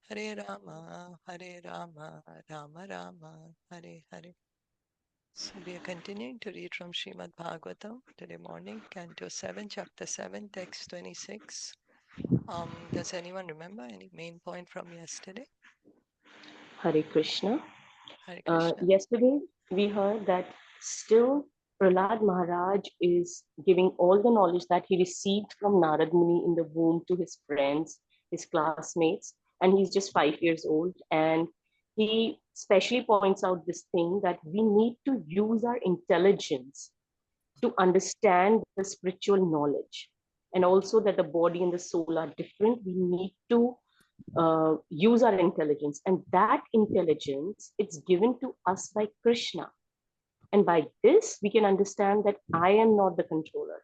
Hare Rama, Hare Rama, Rama Rama, Hare Hare. So we are continuing to read from Srimad Bhagavatam today morning, Canto 7, Chapter 7, Text 26. Does anyone remember any main point from yesterday? Hare Krishna. Hare Krishna. Yesterday, we heard that still Prahlāda Maharaj is giving all the knowledge that he received from Narad Muni in the womb to his friends, his classmates, and he's just 5 years old. And he specially points out this thing that we need to use our intelligence to understand the spiritual knowledge, and also that the body and the soul are different. We need to use our intelligence, and that intelligence, it's given to us by Krishna. And by this we can understand that I am not the controller.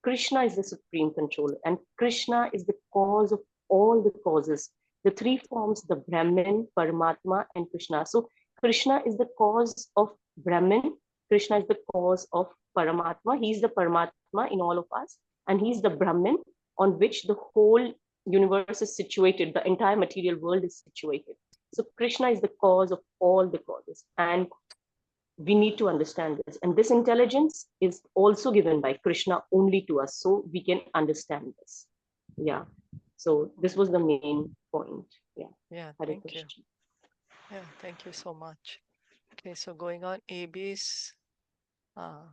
Krishna is the supreme controller, and Krishna is the cause of all the causes, the three forms, the Brahman, Paramatma, and Krishna. So Krishna is the cause of Brahman, Krishna is the cause of Paramatma. He's the Paramatma in all of us, and he's the Brahman on which the whole universe is situated, the entire material world is situated. So Krishna is the cause of all the causes, and we need to understand this. And this intelligence is also given by Krishna only to us, so we can understand this. Yeah. So this was the main point. Yeah. Yeah, Hare thank you. Krishna. Yeah, thank you so much. Okay, so going on, uh,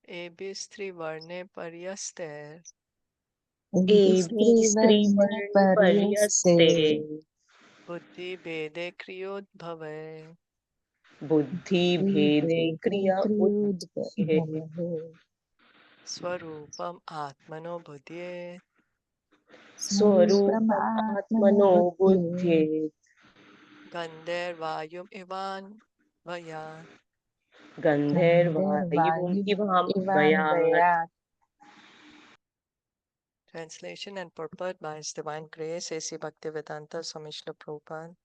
abis trivarne paryaster एभिस्त्रिवर्णे पर्यस्ते buddhi bede kriyodbhave बुद्धिभेदे बुद्धिभेदे क्रिया उद्भवे क्रियोद्भवे swarupam atmano buddhye स्वरूपम् स्वरूपमात्मनो आत्मनो बुद्धे बुद्धेः gandervayum ivan vaya. गन्धर्वायुम् इवाम्बयात्. इवान्वयात्. Translation and purport by His Divine Grace A.C. Bhaktivedanta Swami Srila Prabhupada.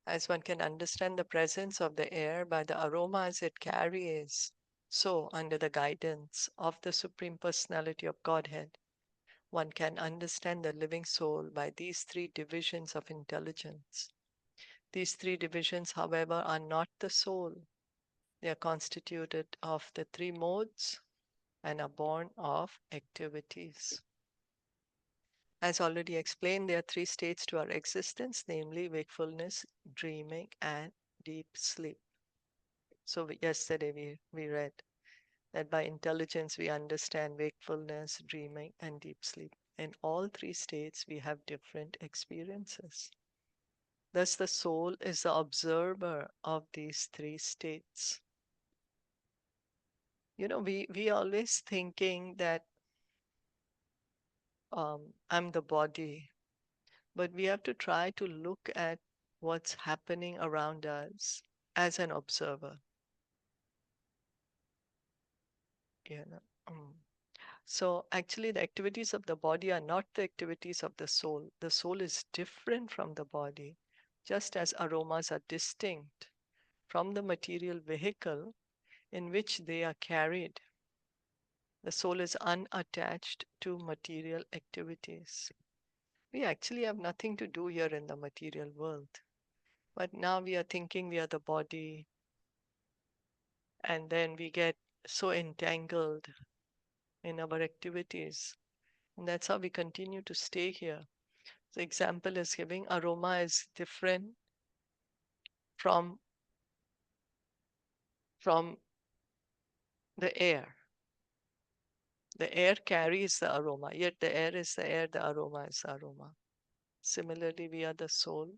As one can understand the presence of the air by the aromas it carries, so under the guidance of the Supreme Personality of Godhead, one can understand the living soul by these three divisions of intelligence. These three divisions, however, are not the soul. They are constituted of the three modes and are born of activities. As already explained, there are three states to our existence, namely wakefulness, dreaming, and deep sleep. So yesterday we read that by intelligence we understand wakefulness, dreaming, and deep sleep. In all three states, we have different experiences. Thus, the soul is the observer of these three states. You know, we always thinking that I'm the body, but we have to try to look at what's happening around us as an observer. You know. So actually, the activities of the body are not the activities of the soul. The soul is different from the body, just as aromas are distinct from the material vehicle in which they are carried. The soul is unattached to material activities. We actually have nothing to do here in the material world. But now we are thinking we are the body, and then we get so entangled in our activities. And that's how we continue to stay here. The example is giving aroma is different from from the air. The air carries the aroma, yet the air is the air, the aroma is the aroma. Similarly, we are the soul.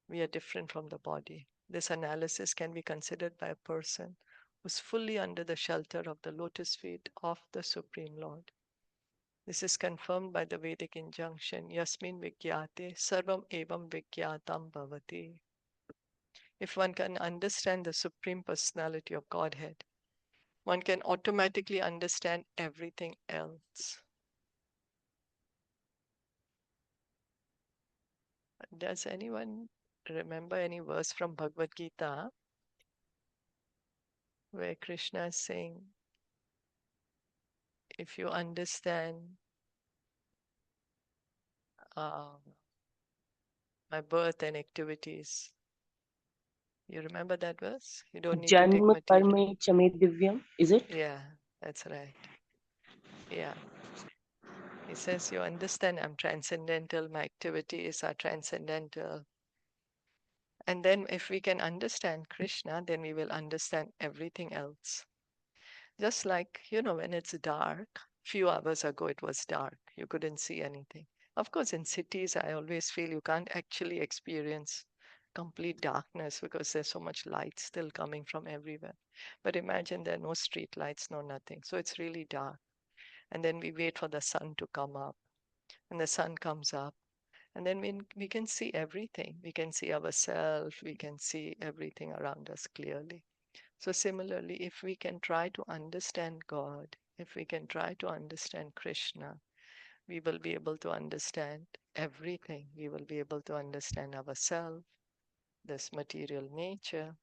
We are different from the body. This analysis can be considered by a person who's fully under the shelter of the lotus feet of the Supreme Lord. This is confirmed by the Vedic injunction, Yasmin Vigyate Sarvam Evam Vigyatam Bhavati. If one can understand the Supreme Personality of Godhead, one can automatically understand everything else. Does anyone remember any verse from Bhagavad Gita where Krishna is saying, if you understand my birth and activities. You remember that verse? You don't need to take Janma material. karme chame divyam. Is it? Yeah, that's right. Yeah. He says, you understand I'm transcendental, my activities are transcendental. And then if we can understand Krishna, then we will understand everything else. Just like, when it's dark, few hours ago it was dark, you couldn't see anything. Of course, in cities, I always feel you can't actually experience complete darkness because there's so much light still coming from everywhere. But imagine there are no street lights, no nothing. So it's really dark. And then we wait for the sun to come up, and the sun comes up. And then we can see everything. We can see ourselves, we can see everything around us clearly. So, similarly, if we can try to understand God, if we can try to understand Krishna, we will be able to understand everything. We will be able to understand ourselves, this material nature.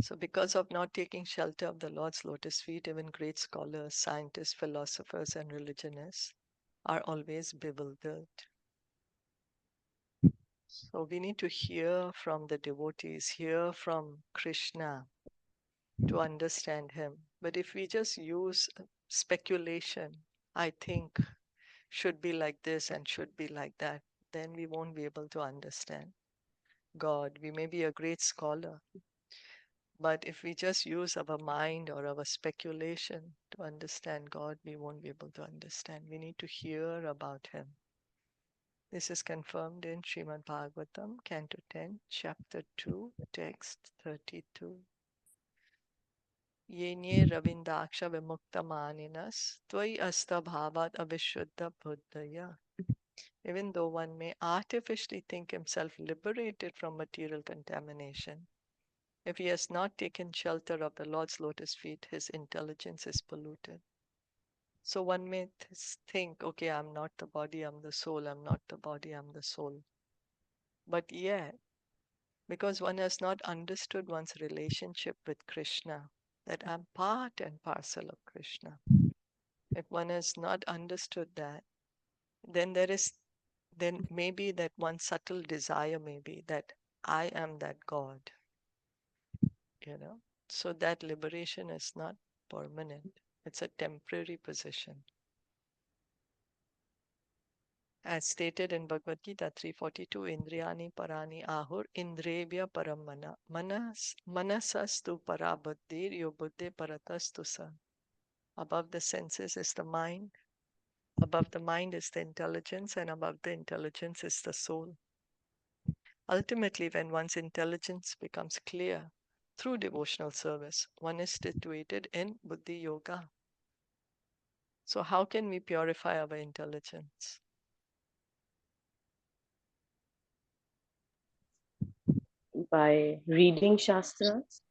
So, because of not taking shelter of the Lord's lotus feet, even great scholars, scientists, philosophers, and religionists are always bewildered. So, we need to hear from the devotees, hear from Krishna, to understand him. But if we just use speculation, I think should be like this and should be like that, then we won't be able to understand God. We may be a great scholar, but if we just use our mind or our speculation to understand God, we won't be able to understand. We need to hear about him. This is confirmed in Srimad Bhagavatam, Canto 10, Chapter 2, Text 32. Yenye Ravindaksha Vimuktamaninas Tvai Asta Bhavat Avishuddha Buddhaya. Even though one may artificially think himself liberated from material contamination, if he has not taken shelter of the Lord's lotus feet, his intelligence is polluted. So one may think, okay, I'm not the body, I'm the soul, I'm not the body, I'm the soul. But yet, because one has not understood one's relationship with Krishna, that I'm part and parcel of Krishna. If one has not understood that, then then maybe that one subtle desire may be that I am that God, you know. So that liberation is not permanent. It's a temporary position. As stated in Bhagavad Gita 3:42, Indriyani parani ahur indrevya paramana manasastu parabuddhir yo buddhi paratastu sa. Above the senses is the mind, above the mind is the intelligence, and above the intelligence is the soul. Ultimately, when one's intelligence becomes clear through devotional service, one is situated in Buddhi Yoga. So, how can we purify our intelligence? By reading Shastras.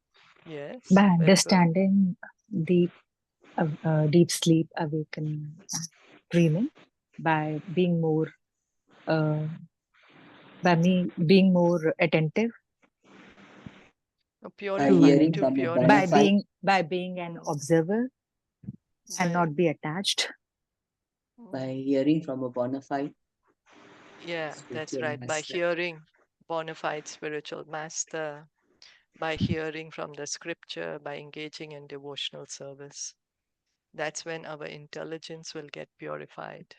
Yes, By very good. understanding deep, deep sleep, awakening, and dreaming, by being more, uh, by me being more attentive, by Purify, hearing to to from a bona purify. fide, by being an Mm, observer and by, not be attached. mm, by hearing from a bona fide yeah, that's spiritual right. By master. hearing bona fide spiritual master, by hearing from the scripture, by engaging in devotional service. That's when our intelligence will get purified.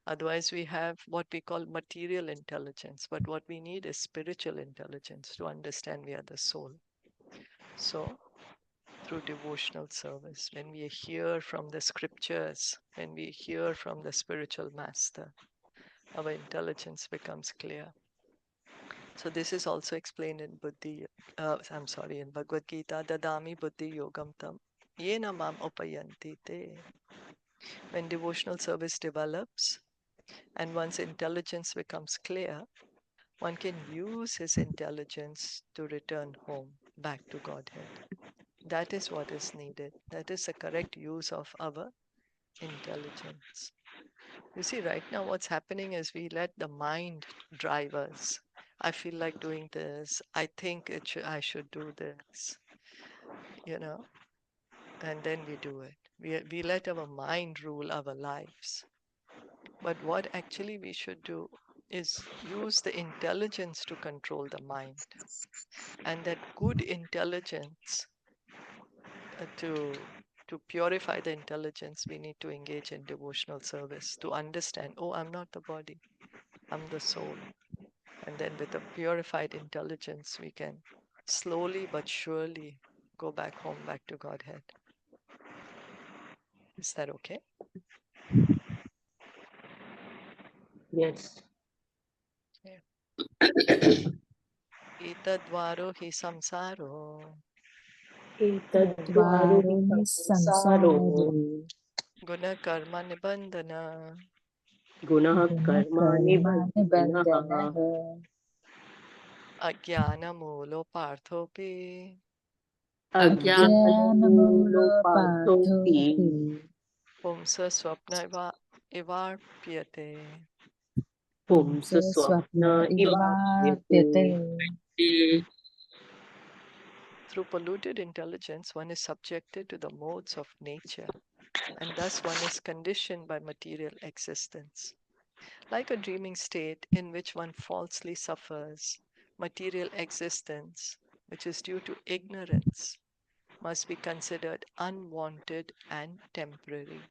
Otherwise, we have what we call material intelligence, but what we need is spiritual intelligence to understand we are the soul. So, through devotional service, when we hear from the scriptures, when we hear from the spiritual master, our intelligence becomes clear. So, this is also explained in in Bhagavad Gita, Dadami Buddhi Yogam Tam, Yena Mam Upayanti Te. When devotional service develops, and one's intelligence becomes clear, one can use his intelligence to return home, back to Godhead. That is what is needed. That is the correct use of our intelligence. You see, right now, what's happening is we let the mind drive us. I feel like doing this. I think I should do this, you know, and then we do it. We let our mind rule our lives. But what actually we should do is use the intelligence to control the mind. And that good intelligence, to purify the intelligence, we need to engage in devotional service to understand, oh, I'm not the body, I'm the soul. And then with a purified intelligence, we can slowly but surely go back home, back to Godhead. Is that okay? Yes. Etadvaro hi samsaro Etadvaro hi Tadvaro samsaro samsaro guna karma nibandhana gunah karma gunakarma nibandhanah nibandhanah ajnana mulo parthopi ajnanamulo ajnanamulo parthopi pathopi pumsa swapna ivarpyate. pumsa pumsa swapna swapna ivarpyate. ivavyate. Through polluted intelligence, one is subjected to the modes of nature, and thus one is conditioned by material existence. Like a dreaming state in which one falsely suffers, material existence, which is due to ignorance, must be considered unwanted and temporary.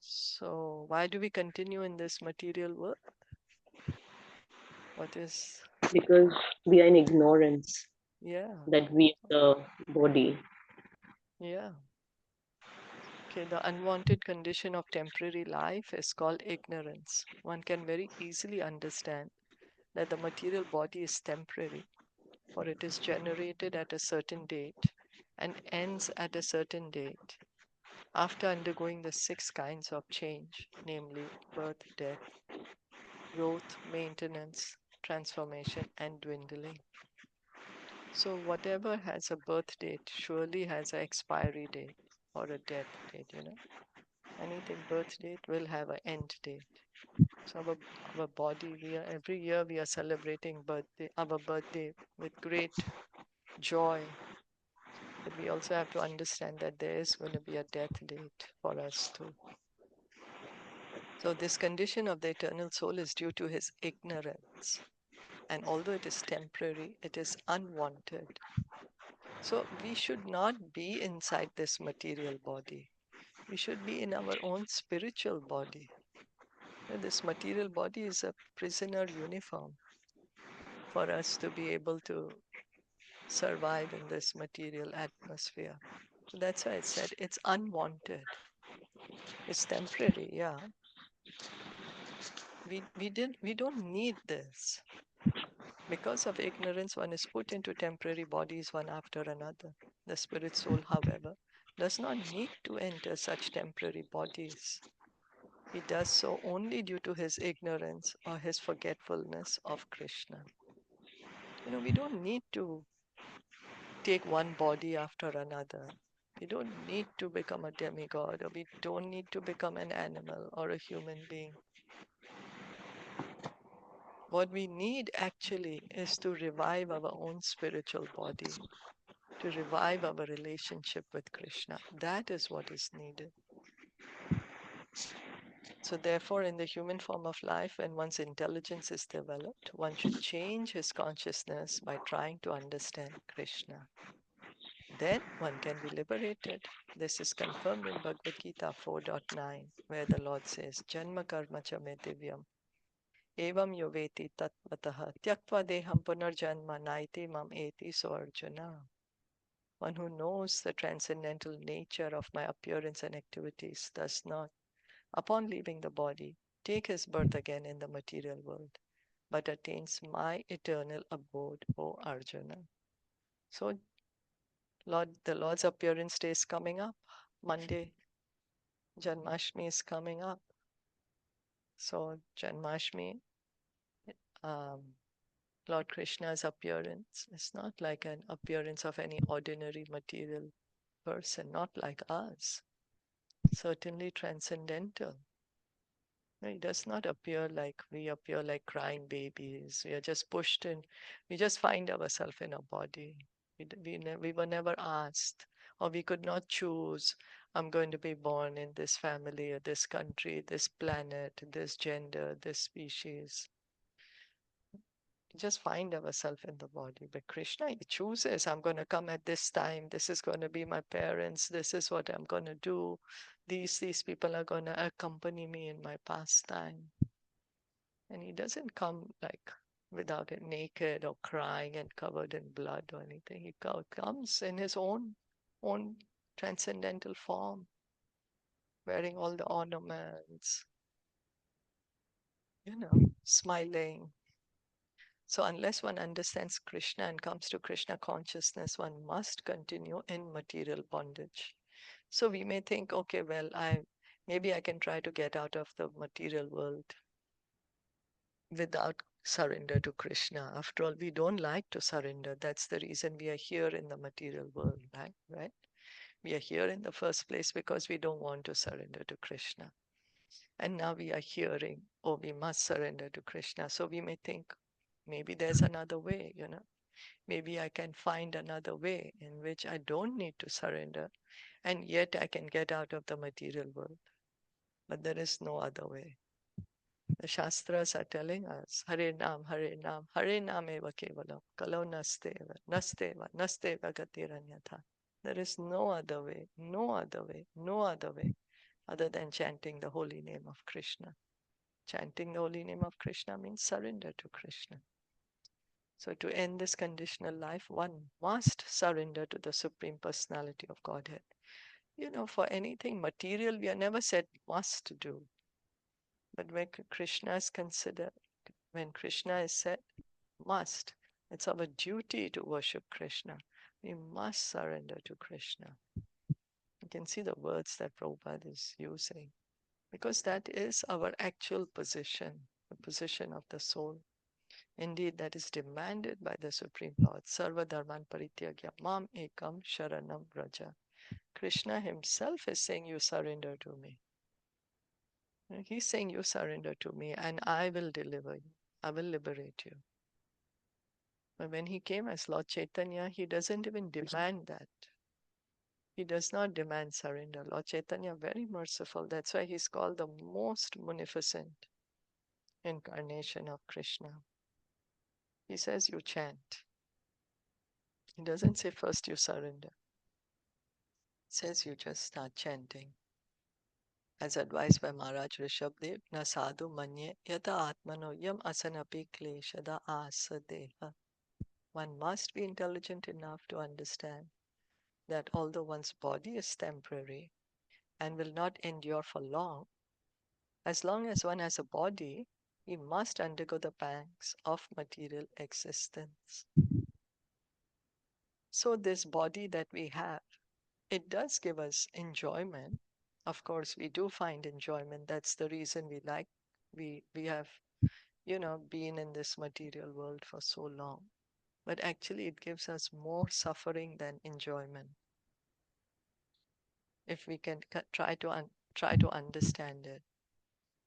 So, why do we continue in this material world? What is, Because we are in ignorance yeah, that we are the body. yeah. Okay, the unwanted condition of temporary life is called ignorance. One can very easily understand that the material body is temporary, for it is generated at a certain date and ends at a certain date after undergoing the 6 kinds of change, namely birth, death, growth, maintenance, transformation, and dwindling. So, whatever has a birth date surely has an expiry date or a death date, Anything birth date will have an end date. So, our body, every year we are celebrating our birthday with great joy. But we also have to understand that there is going to be a death date for us too. So, this condition of the eternal soul is due to his ignorance. And although it is temporary, it is unwanted. So, we should not be inside this material body. We should be in our own spiritual body. This material body is a prisoner uniform for us to be able to survive in this material atmosphere. So that's why I said it's unwanted. It's temporary, yeah. We don't need this. Because of ignorance, one is put into temporary bodies one after another. The spirit soul, however, does not need to enter such temporary bodies. He does so only due to his ignorance or his forgetfulness of Krishna. We don't need to take one body after another. We don't need to become a demigod, or we don't need to become an animal or a human being. What we need actually is to revive our own spiritual body, to revive our relationship with Krishna. That is what is needed. So, therefore, in the human form of life, when one's intelligence is developed, one should change his consciousness by trying to understand Krishna. Then one can be liberated. This is confirmed in Bhagavad Gita 4.9, where the Lord says, Janma karma cha me divyam, evam yoveti tatvataha, tyaktva deham punarjanma naiti mam eti so Arjuna. One who knows the transcendental nature of my appearance and activities does not, upon leaving the body, take his birth again in the material world, but attains my eternal abode, O Arjuna. So, the Lord's appearance day is coming up. Monday, Janmashtami is coming up. So, Janmashtami, Lord Krishna's appearance is not like an appearance of any ordinary material person, not like us. Certainly transcendental. He does not appear like we appear, like crying babies. We are just pushed in. We just find ourselves in a body. We were never asked, or we could not choose I'm going to be born in this family or this country, this planet, this gender, this species. Just find ourselves in the body. But Krishna, he chooses, I'm going to come at this time. This is going to be my parents. This is what I'm going to do. These people are going to accompany me in my pastime. And he doesn't come like without it naked or crying and covered in blood or anything. He comes in his own transcendental form, wearing all the ornaments, smiling. So unless one understands Krishna and comes to Krishna consciousness, one must continue in material bondage. So we may think, okay, well, maybe I can try to get out of the material world without surrender to Krishna. After all, we don't like to surrender. That's the reason we are here in the material world, right? We are here in the first place because we don't want to surrender to Krishna. And now we are hearing, oh, we must surrender to Krishna. So we may think, maybe there's another way, Maybe I can find another way in which I don't need to surrender, and yet I can get out of the material world. But there is no other way. The Shastras are telling us, Hare Nam, Hare Nam, Hare Nam eva kevalam, Kalo nasteva, nasteva, nasteva gatiranyatha. There is no other way, no other way, no other way other than chanting the holy name of Krishna. Chanting the holy name of Krishna means surrender to Krishna. So to end this conditional life, one must surrender to the Supreme Personality of Godhead. For anything material, we are never said must do. But when Krishna is considered, when Krishna is said must, it's our duty to worship Krishna. We must surrender to Krishna. You can see the words that Prabhupada is using, because that is our actual position, the position of the soul. Indeed, that is demanded by the Supreme Lord. Sarva dharman parityagya mam ekam sharanam vraja. Krishna himself is saying, you surrender to me. He's saying, you surrender to me and I will deliver you. I will liberate you. But when he came as Lord Chaitanya, he doesn't even demand that. He does not demand surrender. Lord Chaitanya, very merciful. That's why he's called the most munificent incarnation of Krishna. He says, you chant. He doesn't say first you surrender. He says you just start chanting. As advised by Maharaj Rishabdev, na sadhu manye yata atmano yam asanapi kleshada asadeha. One must be intelligent enough to understand that although one's body is temporary and will not endure for long, as long as one has a body, he must undergo the pangs of material existence. So this body that we have, it does give us enjoyment. Of course, we do find enjoyment. That's the reason we have, been in this material world for so long. But actually, it gives us more suffering than enjoyment. If we can try to understand it,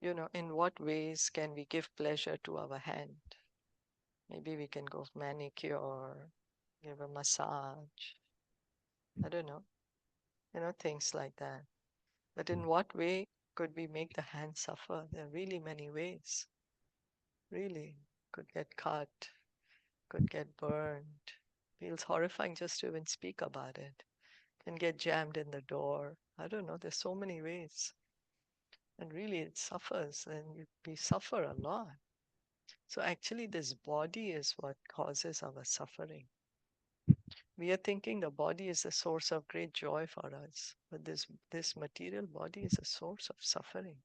in what ways can we give pleasure to our hand? Maybe we can go manicure, give a massage. I don't know, things like that. But in what way could we make the hand suffer? There are really many ways. Really, could get cut, could get burned. Feels horrifying just to even speak about it. Can get jammed in the door. I don't know, there's so many ways. And really it suffers, and we suffer a lot. So actually this body is what causes our suffering. We are thinking the body is a source of great joy for us, but this material body is a source of suffering.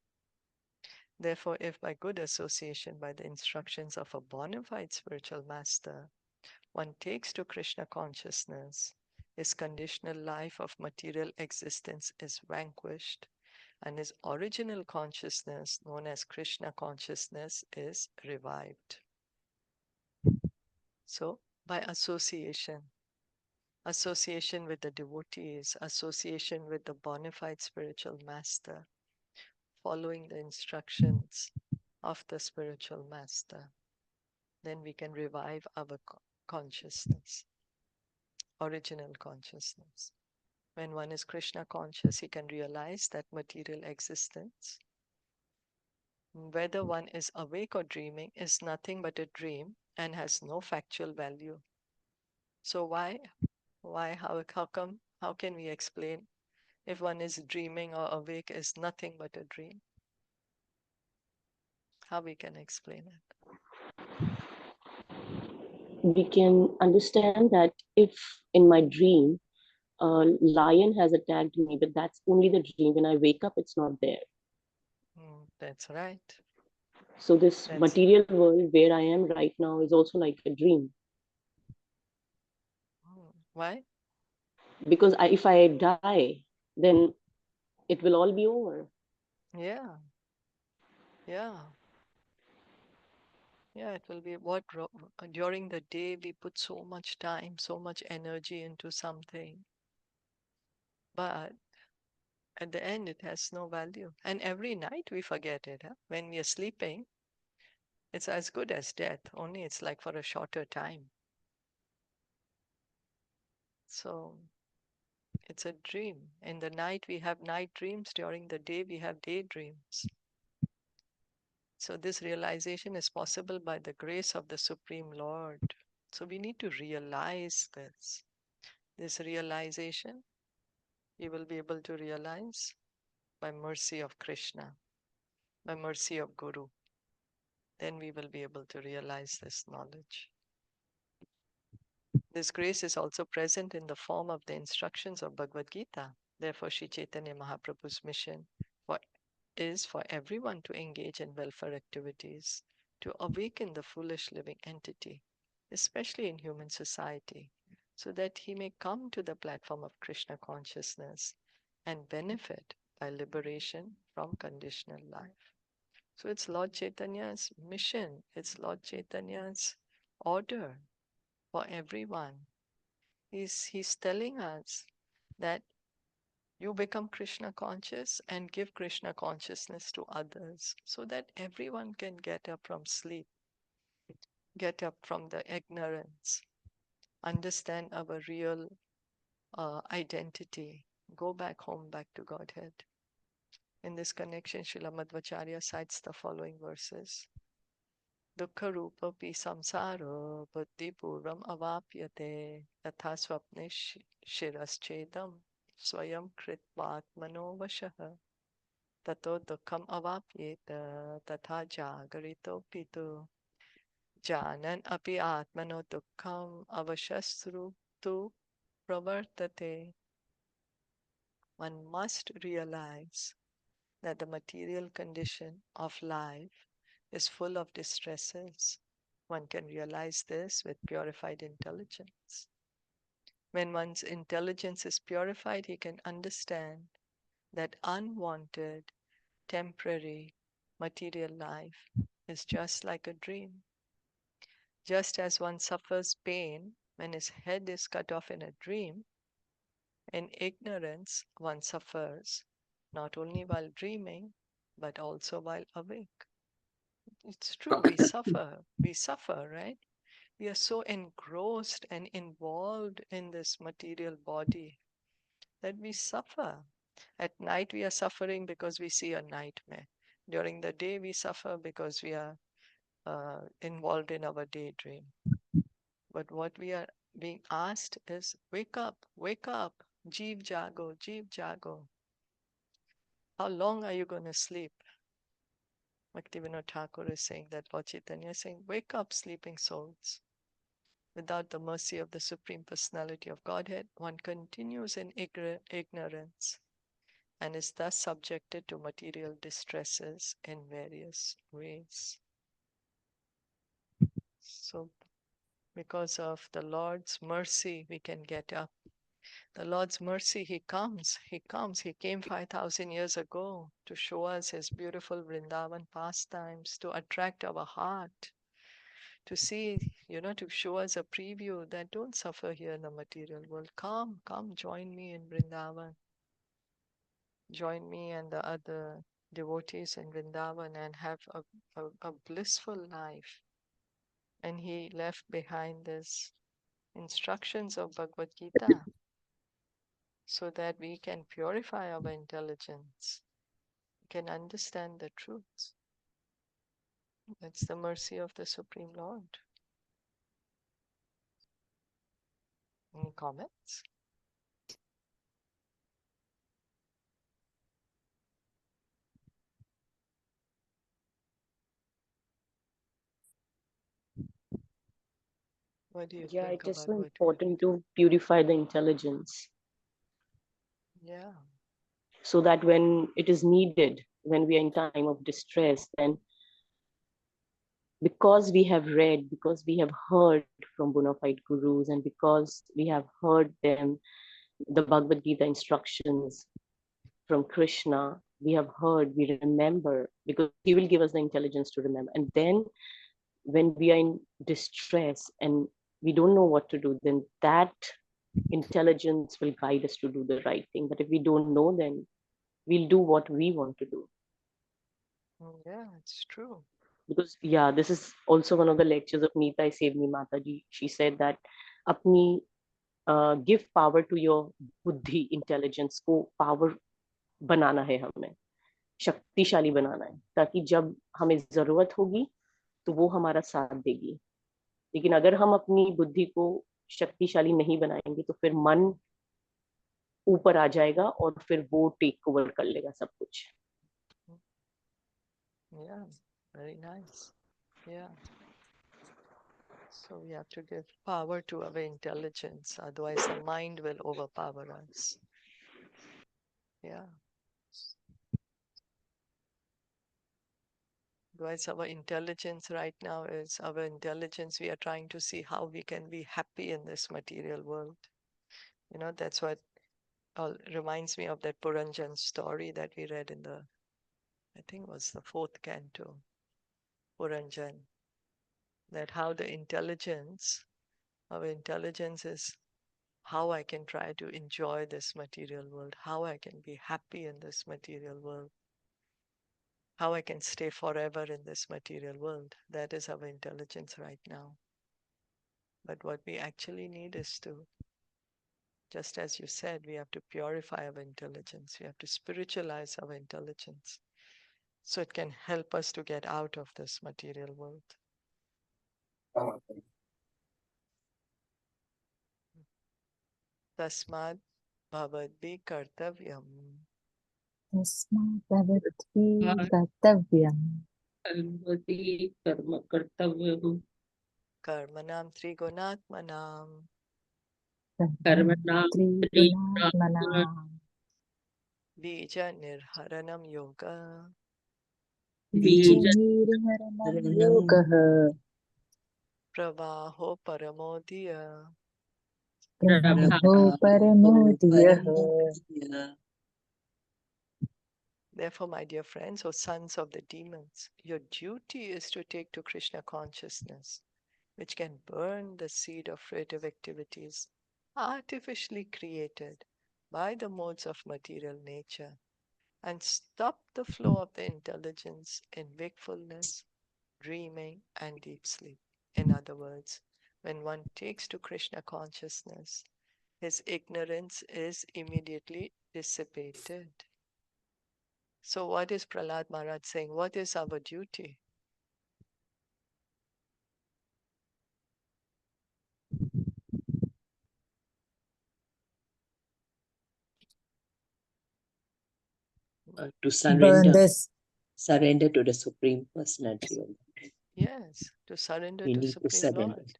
Therefore, if by good association, by the instructions of a bona fide spiritual master, one takes to Krishna consciousness, his conditional life of material existence is vanquished, and his original consciousness, known as Krishna consciousness, is revived. So, by association with the devotees, association with the bona fide spiritual master, following the instructions of the spiritual master, then we can revive our consciousness, original consciousness. When one is Krishna conscious, he can realize that material existence, whether one is awake or dreaming, is nothing but a dream and has no factual value. So how can we explain if one is dreaming or awake is nothing but a dream? How we can explain it? We can understand that if in my dream a lion has attacked me, but that's only the dream. When I wake up, it's not there. That's right. So this material world where I am right now is also like a dream. Why? Because if I die, then it will all be over. Yeah. Yeah. Yeah, it will be during the day we put so much time, so much energy into something, but at the end it has no value. And every night we forget it. When we are sleeping, it's as good as death, only it's like for a shorter time. So it's a dream. In the night we have night dreams, during the day we have daydreams. So this realization is possible by the grace of the Supreme Lord. So we need to realize this. This realization you will be able to realize by mercy of Krishna, by mercy of Guru. Then we will be able to realize this knowledge. This grace is also present in the form of the instructions of Bhagavad Gita. Therefore, Sri Chaitanya Mahaprabhu's mission is for everyone to engage in welfare activities, to awaken the foolish living entity, especially in human society, so that he may come to the platform of Krishna consciousness and benefit by liberation from conditional life. So it's Lord Chaitanya's mission, it's Lord Chaitanya's order for everyone. He's telling us that you become Krishna conscious and give Krishna consciousness to others so that everyone can get up from sleep, get up from the ignorance, understand our real identity, go back home, back to Godhead. In this connection, Srila Madhvacharya cites the following verses. Dukkha rupa pi samsara buddhi purvam avapyate yatha swapne shiraschedam swayam kritvatmano vashaha tato dukkham avapyeta tatha jagarito pitu janan api atmano dukkham avashasru tu pravartate. One must realize that the material condition of life is full of distresses. One can realize this with purified intelligence. When one's intelligence is purified, he can understand that unwanted, temporary, material life is just like a dream. Just as one suffers pain when his head is cut off in a dream, in ignorance one suffers not only while dreaming but also while awake. It's true, we suffer, right? We are so engrossed and involved in this material body that we suffer. At night, we are suffering because we see a nightmare. During the day, we suffer because we are involved in our daydream. But what we are being asked is wake up, jeev jago, jeev jago. How long are you going to sleep? Bhaktivinoda Thakur is saying that, Lord Chaitanya is saying, wake up, sleeping souls. Without the mercy of the Supreme Personality of Godhead, one continues in ignorance and is thus subjected to material distresses in various ways. So, because of the Lord's mercy, we can get up. The Lord's mercy, He comes. He came 5,000 years ago to show us His beautiful Vrindavan pastimes, to attract our heart, to see, to show us a preview that don't suffer here in the material world. Come, join me in Vrindavan. Join me and the other devotees in Vrindavan and have a blissful life. And He left behind this instructions of Bhagavad Gita. so that we can purify our intelligence, can understand the truth. That's the mercy of the Supreme Lord. Any comments? What do you Yeah, think it is about so what we important to purify the intelligence Yeah, so that when it is needed, when we are in time of distress, then because we have read, because we have heard from bona fide gurus, and because we have heard them, the Bhagavad Gita instructions from Krishna, we have heard, we remember, because he will give us the intelligence to remember. And then when we are in distress and we don't know what to do, then that intelligence will guide us to do the right thing. But if we don't know, then we'll do what we want to do. yeah, it's true. Because yeah, this is also one of the lectures of Neetai Sevni Mataji. She said that apni give power to your buddhi intelligence को power बनाना है हमें, शक्तिशाली बनाना है, ताकि जब हमें जरूरत होगी तो वो हमारा साथ देगी. लेकिन अगर हम अपनी बुद्धि को शक्तिशाली नहीं बनाएंगे तो फिर मन ऊपर आ जाएगा और फिर वो टेक ओवर कर लेगा सब कुछ. Yeah, very nice. Yeah. So we have to give power to our intelligence, otherwise the mind will overpower us. Yeah. Otherwise our intelligence right now is our intelligence. We are trying to see how we can be happy in this material world. You know, that's what reminds me of that Puranjan story that we read in the, I think it was the 4th canto, Puranjan, that how the intelligence, our intelligence is how I can try to enjoy this material world, how I can be happy in this material world, how I can stay forever in this material world. That is our intelligence right now. But what we actually need is to, just as you said, we have to purify our intelligence. We have to spiritualize our intelligence so it can help us to get out of this material world. Tasmad bhavadvi kartavyam तस्मात् भवद्भिः कर्तव्यम् Sarvati karma kartavyam karmanam trigunatmanam karmanam त्रिगुणात्मना triguna bija nirharanam yoga bija बीजनिर्हरणं योगः pravaho paramodiya. ब्रह्मो परमो धियः. Therefore, my dear friends, O sons of the demons, your duty is to take to Krishna consciousness, which can burn the seed of creative activities artificially created by the modes of material nature, and stop the flow of the intelligence in wakefulness, dreaming, and deep sleep. In other words, when one takes to Krishna consciousness, his ignorance is immediately dissipated. So, what is Prahlāda Maharaj saying? What is our duty? to Burn surrender, this. surrender to the Supreme Personality of God. Yes, to surrender We to need to Supreme surrender. Lord.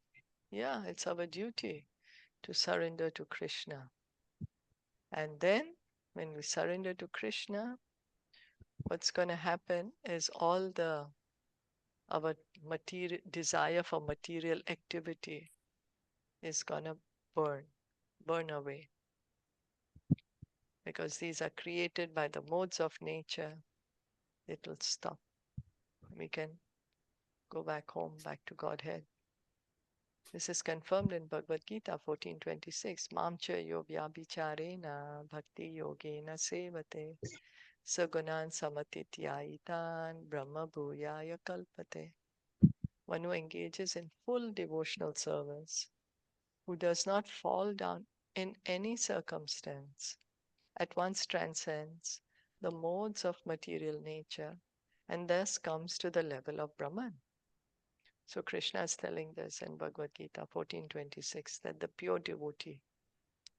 Yeah, it's our duty to surrender to Krishna. And then, when we surrender to Krishna, what's going to happen is all the our material desire for material activity is going to burn away, because these are created by the modes of nature. It will stop. We can go back home, back to Godhead. This is confirmed in Bhagavad Gita 14:26. Mamcha yo vyabhicharena bhakti yogena sevate sagunan samatityaitan brahma bhuyaya kalpate. One who engages in full devotional service, who does not fall down in any circumstance at once transcends the modes of material nature and thus comes to the level of Brahman. So Krishna is telling this in Bhagavad Gita 14:26 that the pure devotee,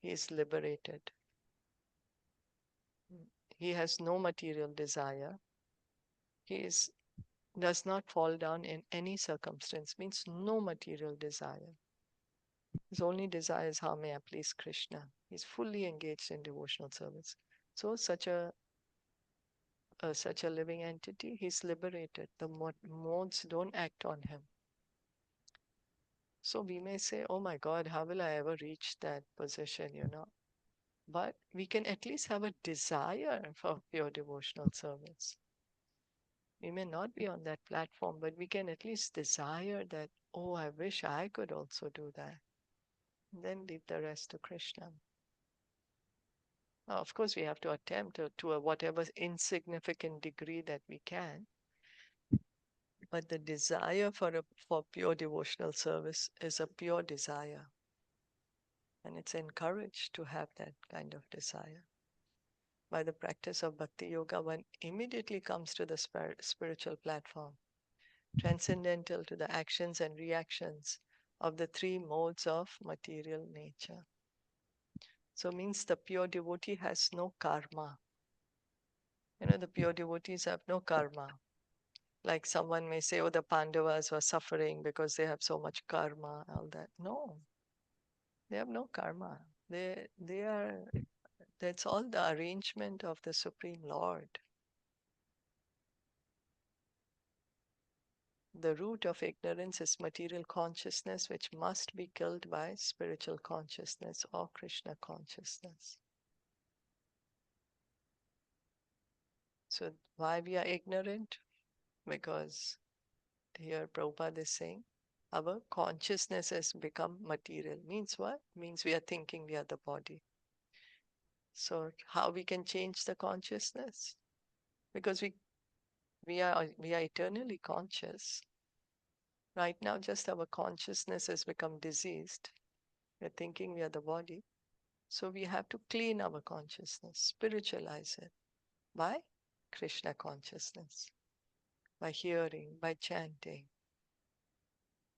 he is liberated. He has no material desire. Does not fall down in any circumstance, means no material desire. His only desire is how may I please Krishna. He's fully engaged in devotional service. So such a living entity, he's liberated. The modes don't act on him. So we may say, oh my God, how will I ever reach that position, But we can at least have a desire for pure devotional service. We may not be on that platform, but we can at least desire that, oh, I wish I could also do that. And then leave the rest to Krishna. Now, of course, we have to attempt to a whatever insignificant degree that we can. But the desire for pure devotional service is a pure desire. And it's encouraged to have that kind of desire. By the practice of Bhakti Yoga, one immediately comes to the spiritual platform, transcendental to the actions and reactions of the three modes of material nature. So means the pure devotee has no karma. The pure devotees have no karma. Like someone may say, oh, the Pandavas were suffering because they have so much karma, all that. No, they have no karma. That's all the arrangement of the Supreme Lord. The root of ignorance is material consciousness, which must be killed by spiritual consciousness or Krishna consciousness. So why we are ignorant? Because here Prabhupada is saying, our consciousness has become material. Means what? Means we are thinking we are the body. So how we can change the consciousness? Because we are eternally conscious. Right now, just our consciousness has become diseased. We're thinking we are the body. So we have to clean our consciousness, spiritualize it by Krishna consciousness, by hearing, by chanting.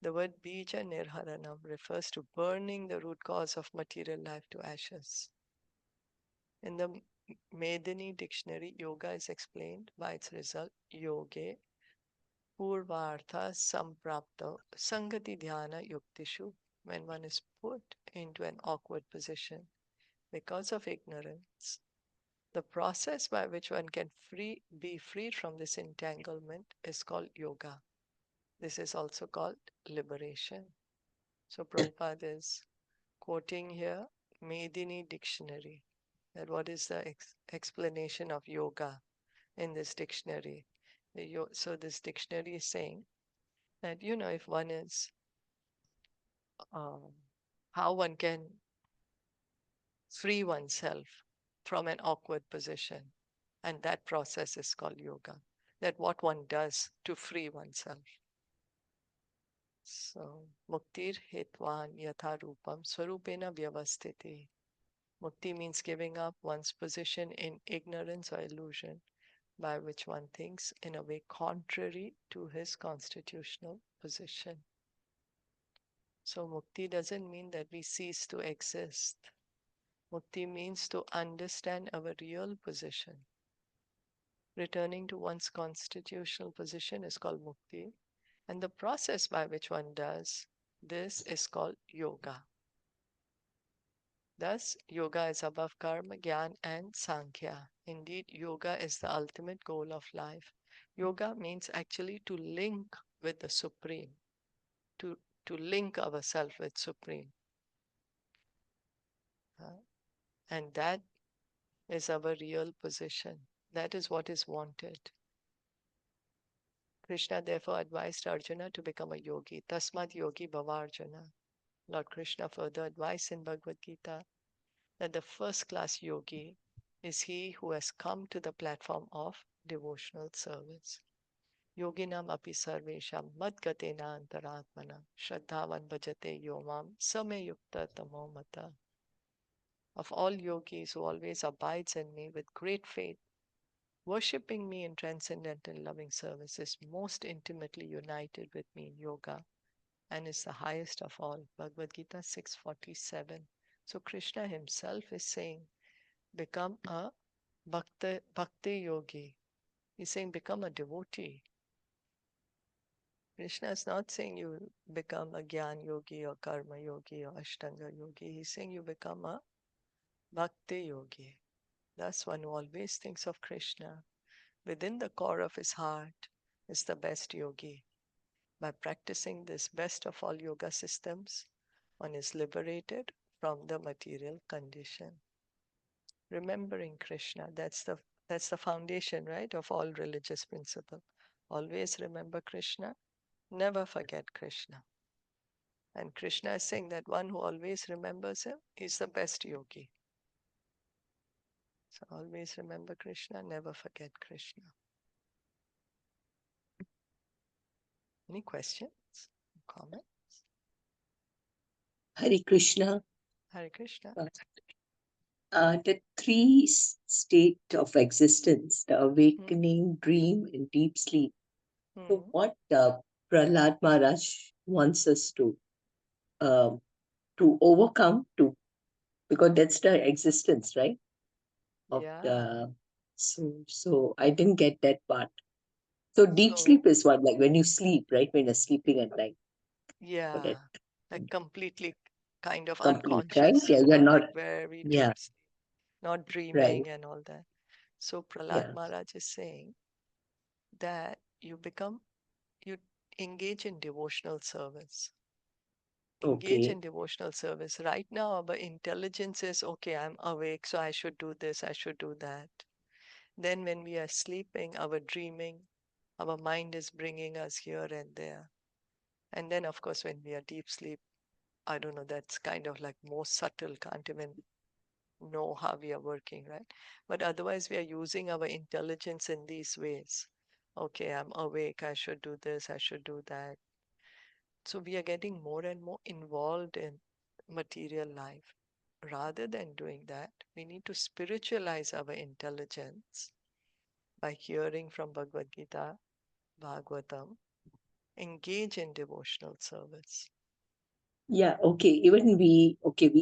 The word bija nirharanam refers to burning the root cause of material life to ashes. In the Medini dictionary, yoga is explained by its result, yoge purvartha samprapto sangati dhyana yuktishu, when one is put into an awkward position because of ignorance. The process by which one can be freed from this entanglement is called yoga. This is also called liberation. So Prabhupada is quoting here Medini dictionary. That what is the explanation of yoga in this dictionary? So this dictionary is saying that, if one is, how one can free oneself from an awkward position. And that process is called yoga. That what one does to free oneself. So, muktir hitvan yatha rupam swarupena vyavastiti. Mukti means giving up one's position in ignorance or illusion by which one thinks in a way contrary to his constitutional position. So, mukti doesn't mean that we cease to exist. Mukti means to understand our real position. Returning to one's constitutional position is called mukti, and the process by which one does this is called yoga. Thus, yoga is above karma, jnana, and sankhya. Indeed, yoga is the ultimate goal of life. Yoga means actually to link with the Supreme, to link ourselves with Supreme. And that is our real position. That is what is wanted. Krishna therefore advised Arjuna to become a yogi. Tasmad yogi bhava Arjuna. Lord Krishna further advised in Bhagavad Gita that the first class yogi is he who has come to the platform of devotional service. Yoginam api sarvesham madgatena antaratmana shraddhavan bhajate yomam same yukta tamo mata. of all yogis who always abides in me with great faith, worshipping me in transcendental loving service, is most intimately united with me in yoga and is the highest of all. Bhagavad Gita 6:47. So Krishna himself is saying, become a bhakti yogi. He's saying, become a devotee. Krishna is not saying you become a Gyan yogi or Karma yogi or Ashtanga yogi. He's saying you become a Bhakti yogi. Thus, one who always thinks of Krishna within the core of his heart is the best yogi. By practicing this best of all yoga systems, one is liberated from the material condition. Remembering Krishna, that's the foundation, right, of all religious principle. Always remember Krishna, never forget Krishna. And Krishna is saying that one who always remembers him is the best yogi. So always remember Krishna, never forget Krishna. Any questions? Comment? Hare Krishna. Hare Krishna. The three state of existence, the awakening, dream, and deep sleep. So what Prahlāda Maharaj wants us to overcome, because that's the existence, right? Of Yeah. so I didn't get that part. So deep sleep is what, like when you sleep, right? When you're sleeping at night. Yeah. That Like completely kind of complete, right? unconscious, Yeah, you're not. like very Yeah, deep sleep, not right. dreaming and all that. So Prahlāda Yeah. Maharaj is saying that you engage in devotional service. Engage Okay. in devotional service. Right now, our intelligence is okay, I'm awake, so I should do this, I should do that. Then, when we are sleeping, our dreaming, our mind is bringing us here and there. And then, of course, when we are deep sleep, I don't know, that's kind of like more subtle, can't even know how we are working, right? But otherwise, we are using our intelligence in these ways. Okay, I'm awake, I should do this, I should do that. So we are getting more and more involved in material life. Rather than doing that, we need to spiritualize our intelligence by hearing from Bhagavad Gita, Bhagavatam, engage in devotional service. Yeah, okay. Even we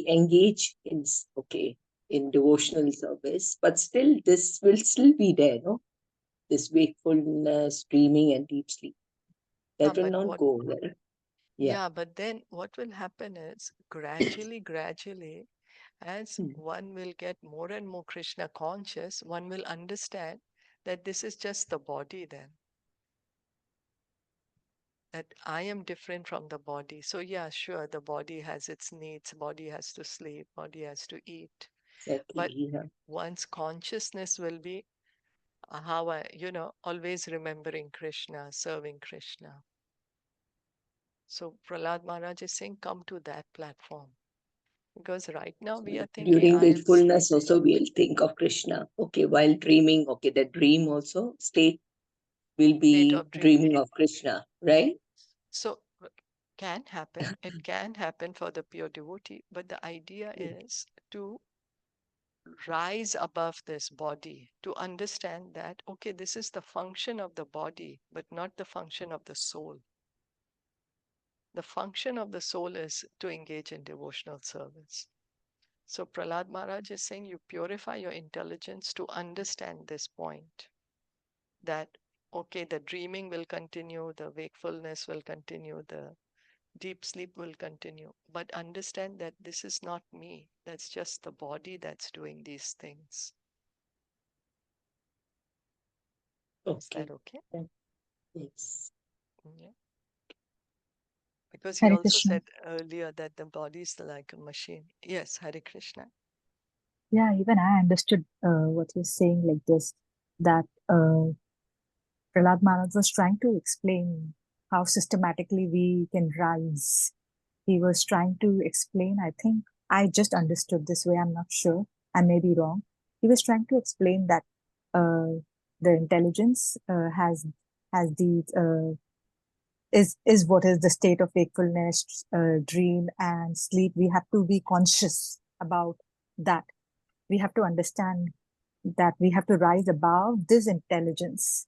engage in devotional service, but still this will still be there, no? This wakefulness, dreaming, and deep sleep. That will But not what, go, right? Yeah. yeah, but then what will happen is gradually, as Hmm. one will get more and more Krishna conscious, one will understand that this is just the body then. That I am different from the body. So yeah, sure, the body has its needs, body has to sleep, body has to eat. Exactly. But Yeah. one's consciousness will be how always remembering Krishna, serving Krishna. So Prahlāda Maharaj is saying, come to that platform. Because right now we are thinking, During I am wakefulness, sleeping. also we'll think of Krishna. Okay, while dreaming, okay, the dream also state will State be of dreaming. dreaming of Krishna, right? So can happen. It can happen for the pure devotee. But the idea is to rise above this body, to understand that, okay, this is the function of the body, but not the function of the soul. The function of the soul is to engage in devotional service. So Prahlāda Maharaj is saying you purify your intelligence to understand this point that, okay, the dreaming will continue, the wakefulness will continue, the deep sleep will continue. But understand that this is not me. That's just the body that's doing these things. Is Okay. that okay? Yes. Yeah. Because he Hare also Krishna. said earlier that the body is like a machine. Yes, Hare Krishna. Yeah, even I understood what you're saying like this, that Prahlāda Maharaj was trying to explain how systematically we can rise. He was trying to explain, I think I just understood this way, I'm not sure, I may be wrong. He was trying to explain that the intelligence has the is what is the state of wakefulness, dream and sleep. We have to be conscious about that we have to understand that we have to rise above this intelligence.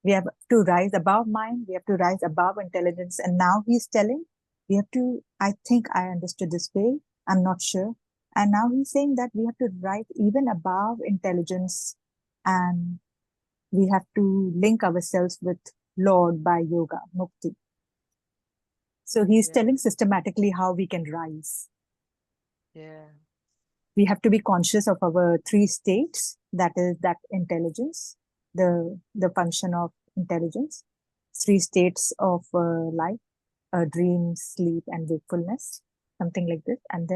We have to rise above mind. We have to rise above intelligence. And now he's telling, we have to, I think I understood this way. I'm not sure. And now he's saying that we have to rise even above intelligence, and we have to link ourselves with Lord by yoga, mukti. So he's telling systematically how we can rise. Yeah. We have to be conscious of our three states. That is that intelligence, the function of intelligence, three states of life, dream, sleep, and wakefulness, something like this. And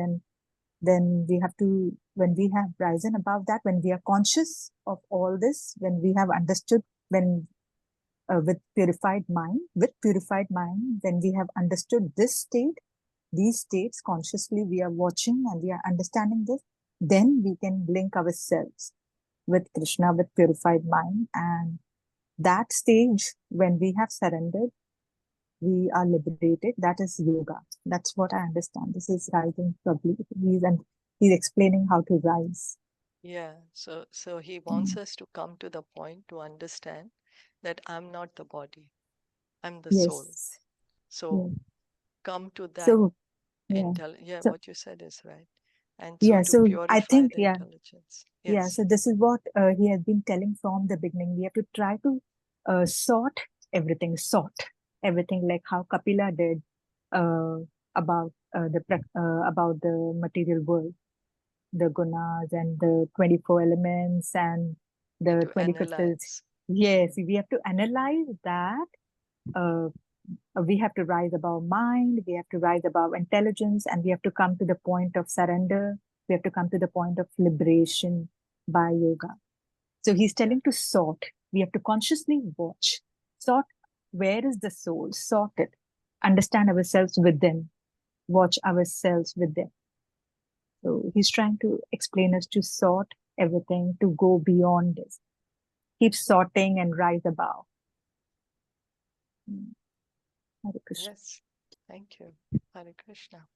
then we have to, when we have risen above that, when we are conscious of all this, when we have understood, when with purified mind, when we have understood this state, these states consciously, we are watching and we are understanding this, then we can link ourselves with Krishna with purified mind. And that stage, when we have surrendered, we are liberated. That is yoga. That's what I understand. This is rising probably. He's explaining how to rise. Yeah. So he wants us to come to the point to understand that I'm not the body. I'm the soul. So come to that. So, what you said is right. And so purify I think, the intelligence. Yes. So this is what he has been telling from the beginning. We have to try to sort everything, like how Kapila did about the material world, the gunas and the 24 elements and the 25th is. Yes, we have to analyze that. We have to rise above mind, we have to rise above intelligence, and we have to come to the point of surrender. We have to come to the point of liberation by yoga. So he's telling to sort. We have to consciously watch, sort where is the soul, sort it, understand ourselves within, watch ourselves within. So he's trying to explain us to sort everything, to go beyond this. Keep sorting and rise above. Hare Krishna. Yes. Thank you. Hare Krishna.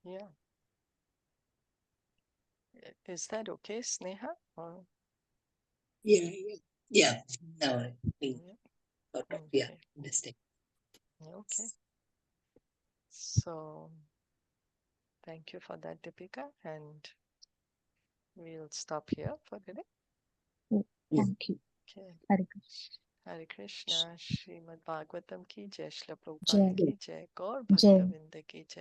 Yeah. Is that okay, Sneha? Or... Yeah. Now I think sort of, understand. Okay. So thank you for that, Deepika, and we'll stop here for today. Thank you. Okay. Hare Krishna. Hare Krishna. Srimad Bhagavatam ki jai, Srila Prabhupada ki jai, Gaur Jai. Bhakta Vrinda ki jai.